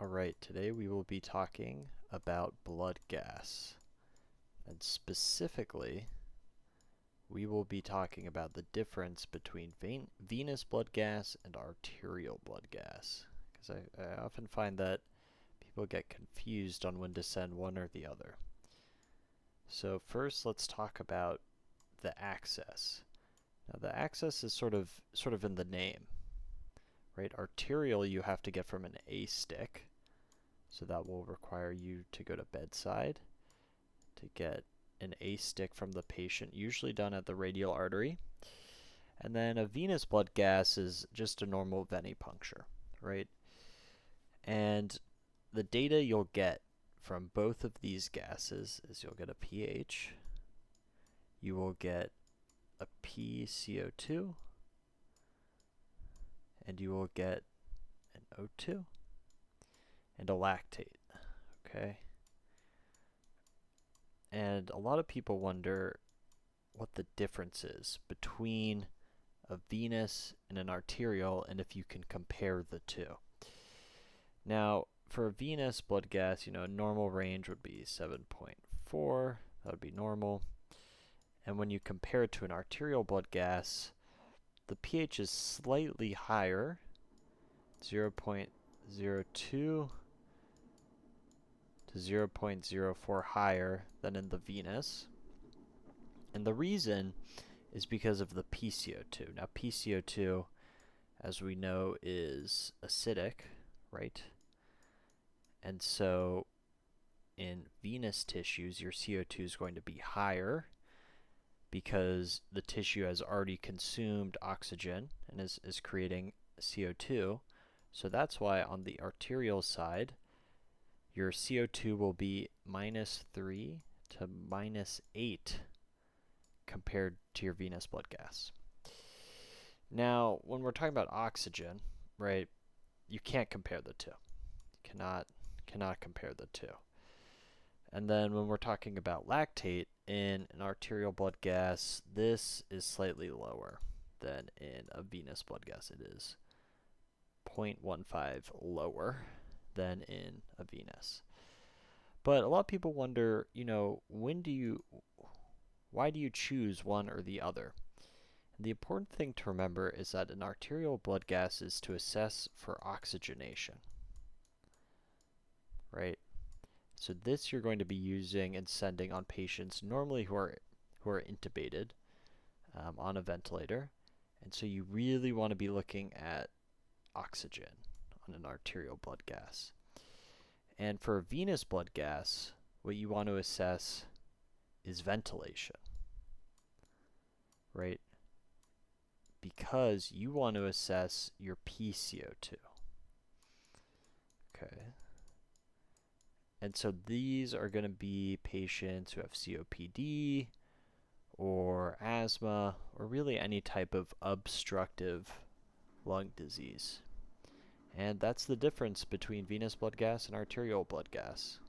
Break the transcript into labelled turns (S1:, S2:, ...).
S1: Alright, today we will be talking about blood gas. And specifically, we will be talking about the difference between venous blood gas and arterial blood gas. Because I often find that people get confused on when to send one or the other. So first, let's talk about the access. Now the access is sort of in the name, right? Arterial you have to get from an A stick. So that will require you to go to bedside to get an A stick from the patient, usually done at the radial artery. And then a venous blood gas is just a normal venipuncture, right? And the data you'll get from both of these gases is you'll get a pH, you will get a PCO2, and you will get an O2 and a lactate, okay? And a lot of people wonder what the difference is between a venous and an arterial and if you can compare the two. Now, for a venous blood gas, a normal range would be 7.4. That would be normal. And when you compare it to an arterial blood gas, the pH is slightly higher, 0.02 to 0.04 higher than in the venous. And the reason is because of the PCO2. Now PCO2, as we know, is acidic, right? And so in venous tissues, your CO2 is going to be higher because the tissue has already consumed oxygen and is creating CO2. So that's why on the arterial side, your CO2 will be -3 to -8 compared to your venous blood gas. Now, when we're talking about oxygen, right, you can't compare the two. You cannot compare the two. And then when we're talking about lactate in an arterial blood gas, this is slightly lower than in a venous blood gas. It is 0.15 lower than in a venous. But a lot of people wonder, why do you choose one or the other? And the important thing to remember is that an arterial blood gas is to assess for oxygenation, right? So this you're going to be using and sending on patients normally who are intubated on a ventilator. And so you really want to be looking at oxygen on an arterial blood gas. And for a venous blood gas, what you want to assess is ventilation, right? Because you want to assess your PCO2. Okay. And so these are going to be patients who have COPD or asthma or really any type of obstructive lung disease. And that's the difference between venous blood gas and arterial blood gas.